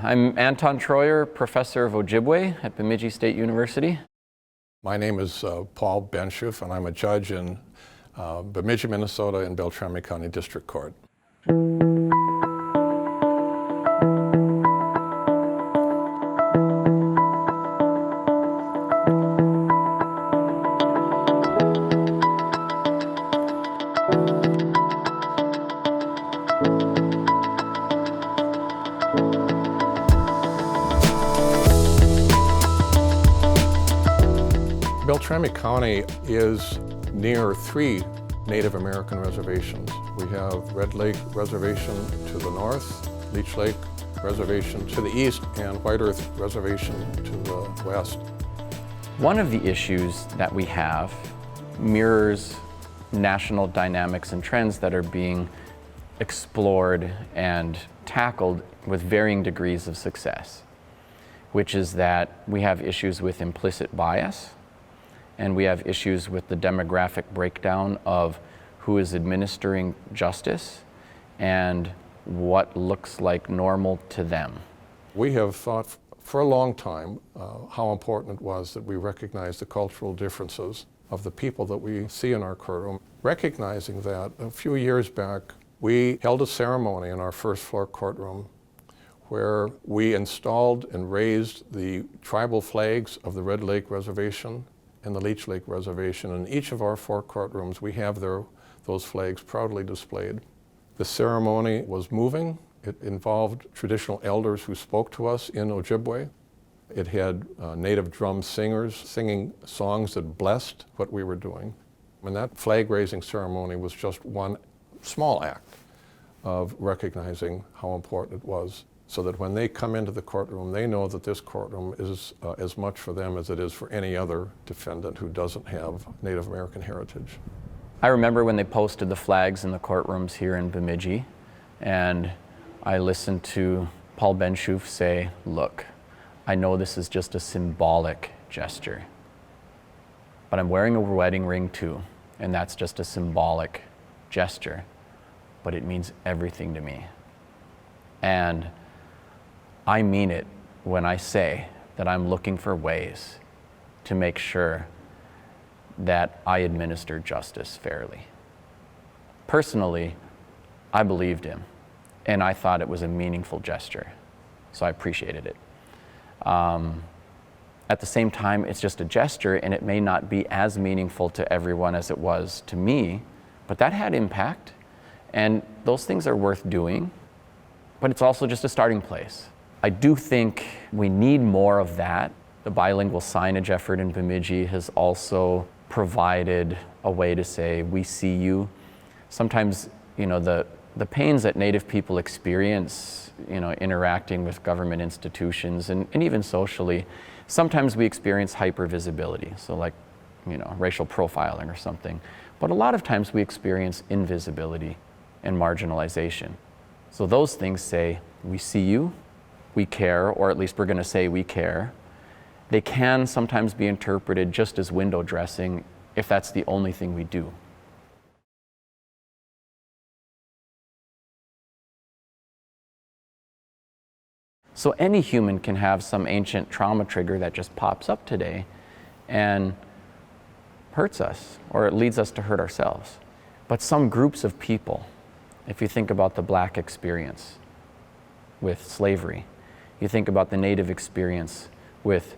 I'm Anton Treuer, professor of Ojibwe at Bemidji State University. My name is Paul Benshoof, and I'm a judge in Bemidji, Minnesota in Beltrami County District Court. Beltrami County is near 3 Native American reservations. We have Red Lake Reservation to the north, Leech Lake Reservation to the east, and White Earth Reservation to the west. One of the issues that we have mirrors national dynamics and trends that are being explored and tackled with varying degrees of success, which is that we have issues with implicit bias, and we have issues with the demographic breakdown of who is administering justice and what looks like normal to them. We have thought for a long time how important it was that we recognize the cultural differences of the people that we see in our courtroom. Recognizing that, a few years back, we held a ceremony in our first floor courtroom where we installed and raised the tribal flags of the Red Lake Reservation and the Leech Lake Reservation. In each of our 4 courtrooms, we have those flags proudly displayed. The ceremony was moving. It involved traditional elders who spoke to us in Ojibwe. It had native drum singers singing songs that blessed what we were doing. And that flag-raising ceremony was just one small act of recognizing how important it was, so that when they come into the courtroom, they know that this courtroom is as much for them as it is for any other defendant who doesn't have Native American heritage. I remember when they posted the flags in the courtrooms here in Bemidji, and I listened to Paul Benshoof say, "Look, I know this is just a symbolic gesture, but I'm wearing a wedding ring too, and that's just a symbolic gesture, but it means everything to me." And I mean it when I say that I'm looking for ways to make sure that I administer justice fairly. Personally, I believed him, and I thought it was a meaningful gesture, so I appreciated it. At the same time, it's just a gesture, and it may not be as meaningful to everyone as it was to me, but that had impact, and those things are worth doing, but it's also just a starting place. I do think we need more of that. The bilingual signage effort in Bemidji has also provided a way to say, "We see you." Sometimes, the pains that Native people experience, interacting with government institutions and even socially, sometimes we experience hypervisibility, so like, racial profiling or something. But a lot of times we experience invisibility and marginalization. So those things say, "We see you, we care," or at least we're going to say we care. They can sometimes be interpreted just as window dressing if that's the only thing we do. So any human can have some ancient trauma trigger that just pops up today and hurts us, or it leads us to hurt ourselves. But some groups of people, if you think about the Black experience with slavery, you think about the Native experience with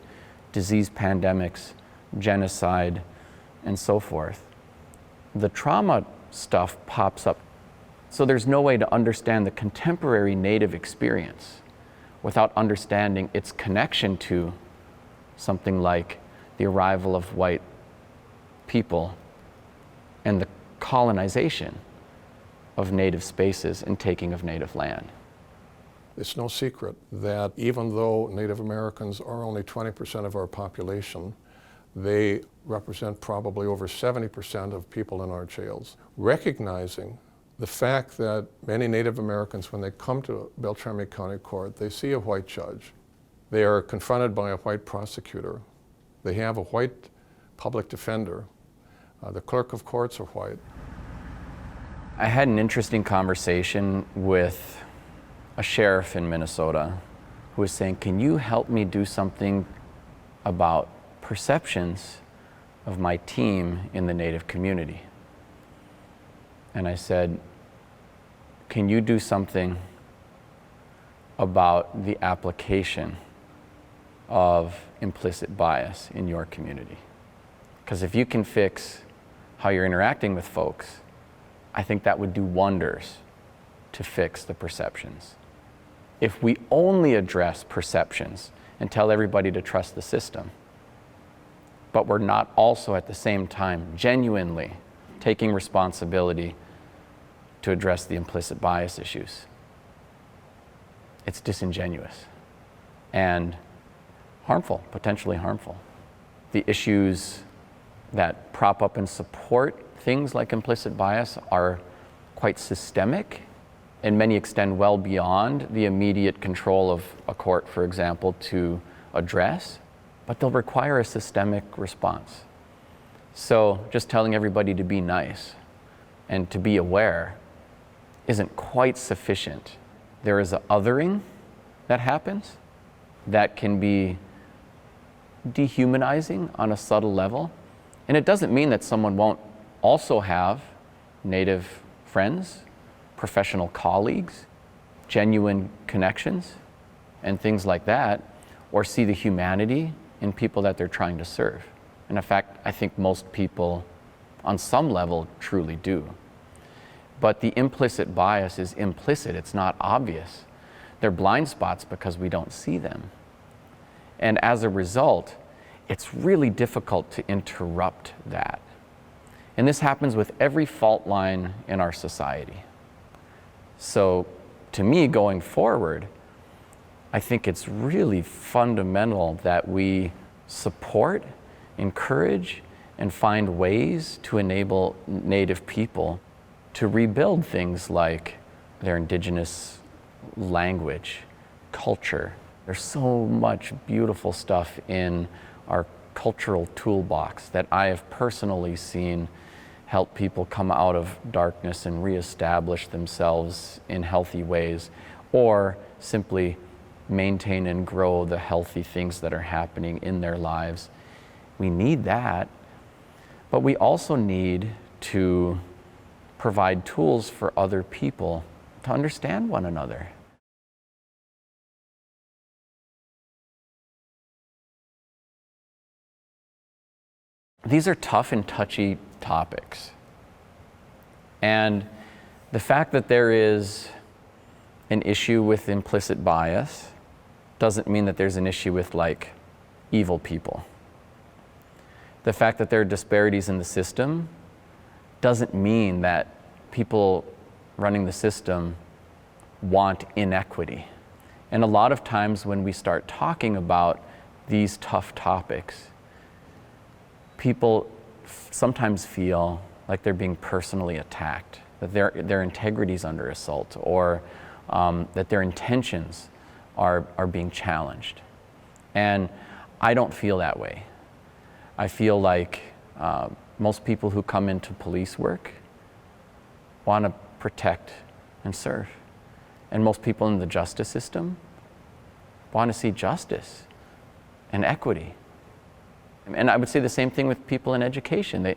disease pandemics, genocide, and so forth. The trauma stuff pops up. So there's no way to understand the contemporary Native experience without understanding its connection to something like the arrival of white people and the colonization of Native spaces and taking of Native land. It's no secret that even though Native Americans are only 20% of our population, they represent probably over 70% of people in our jails. Recognizing the fact that many Native Americans, when they come to Beltrami County Court, they see a white judge. They are confronted by a white prosecutor. They have a white public defender. The clerk of courts are white. I had an interesting conversation with a sheriff in Minnesota who was saying, can you help me do something about perceptions of my team in the Native community? And I said, can you do something about the application of implicit bias in your community? Because if you can fix how you're interacting with folks, I think that would do wonders to fix the perceptions. If we only address perceptions and tell everybody to trust the system, but we're not also at the same time genuinely taking responsibility to address the implicit bias issues, it's disingenuous and harmful, potentially harmful. The issues that prop up and support things like implicit bias are quite systemic, and many extend well beyond the immediate control of a court, for example, to address, but they'll require a systemic response. So just telling everybody to be nice and to be aware isn't quite sufficient. There is an othering that happens that can be dehumanizing on a subtle level. And it doesn't mean that someone won't also have Native friends, professional colleagues, genuine connections, and things like that, or see the humanity in people that they're trying to serve. And in fact, I think most people on some level truly do. But the implicit bias is implicit, it's not obvious. They're blind spots because we don't see them. And as a result, it's really difficult to interrupt that. And this happens with every fault line in our society. So to me, going forward, I think it's really fundamental that we support, encourage, and find ways to enable Native people to rebuild things like their indigenous language, culture. There's so much beautiful stuff in our cultural toolbox that I have personally seen help people come out of darkness and reestablish themselves in healthy ways, or simply maintain and grow the healthy things that are happening in their lives. We need that, but we also need to provide tools for other people to understand one another. These are tough and touchy topics. And the fact that there is an issue with implicit bias doesn't mean that there's an issue with like evil people. The fact that there are disparities in the system doesn't mean that people running the system want inequity. And a lot of times when we start talking about these tough topics, people sometimes feel like they're being personally attacked, that their integrity is under assault, or that their intentions are being challenged. And I don't feel that way. I feel like most people who come into police work want to protect and serve. And most people in the justice system want to see justice and equity. And I would say the same thing with people in education.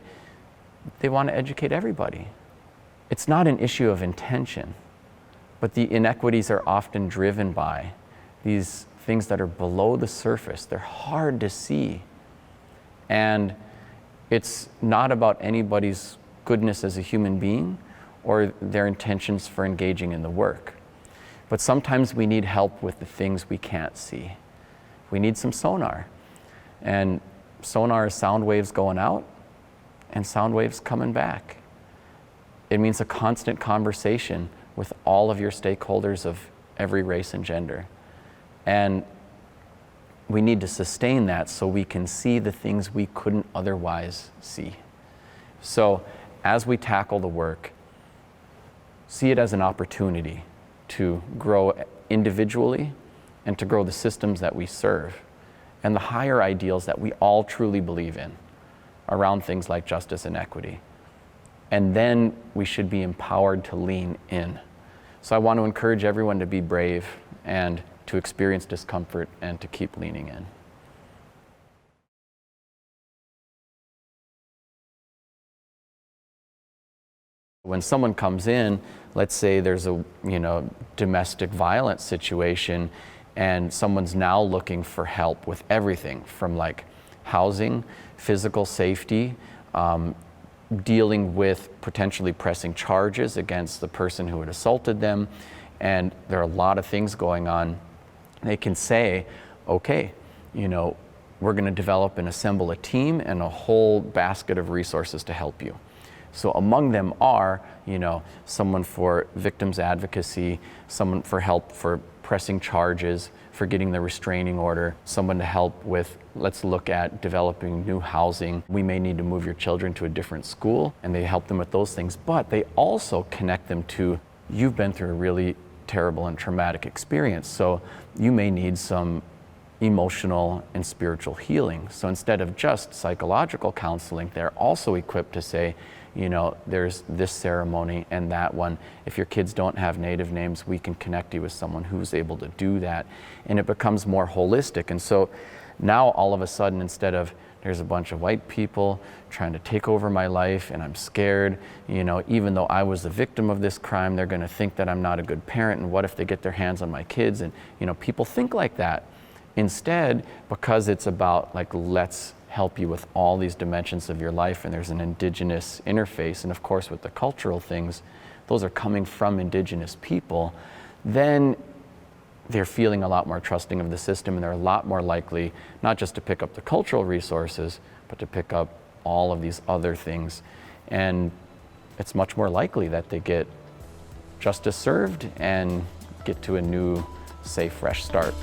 They want to educate everybody. It's not an issue of intention, but the inequities are often driven by these things that are below the surface. They're hard to see. And it's not about anybody's goodness as a human being or their intentions for engaging in the work. But sometimes we need help with the things we can't see. We need some sonar. And sonar is sound waves going out and sound waves coming back. It means a constant conversation with all of your stakeholders of every race and gender. And we need to sustain that so we can see the things we couldn't otherwise see. So as we tackle the work, see it as an opportunity to grow individually and to grow the systems that we serve and the higher ideals that we all truly believe in around things like justice and equity. And then we should be empowered to lean in. So I want to encourage everyone to be brave and to experience discomfort and to keep leaning in. When someone comes in, let's say there's a domestic violence situation, and someone's now looking for help with everything from like housing, physical safety, dealing with potentially pressing charges against the person who had assaulted them, and there are a lot of things going on. They can say, okay, we're going to develop and assemble a team and a whole basket of resources to help you. So among them are, someone for victims advocacy, someone for help for pressing charges, for getting the restraining order, someone to help with, let's look at developing new housing. We may need to move your children to a different school, and they help them with those things, but they also connect them to, you've been through a really terrible and traumatic experience, so you may need some emotional and spiritual healing. So instead of just psychological counseling, they're also equipped to say, there's this ceremony and that one. If your kids don't have native names, we can connect you with someone who's able to do that. And it becomes more holistic. And so now all of a sudden, instead of there's a bunch of white people trying to take over my life and I'm scared, even though I was the victim of this crime, they're going to think that I'm not a good parent, and what if they get their hands on my kids? And people think like that. Instead, because it's about like, let's help you with all these dimensions of your life, and there's an indigenous interface, and of course with the cultural things, those are coming from indigenous people, then they're feeling a lot more trusting of the system, and they're a lot more likely not just to pick up the cultural resources, but to pick up all of these other things. And it's much more likely that they get justice served and get to a new, safe, fresh start.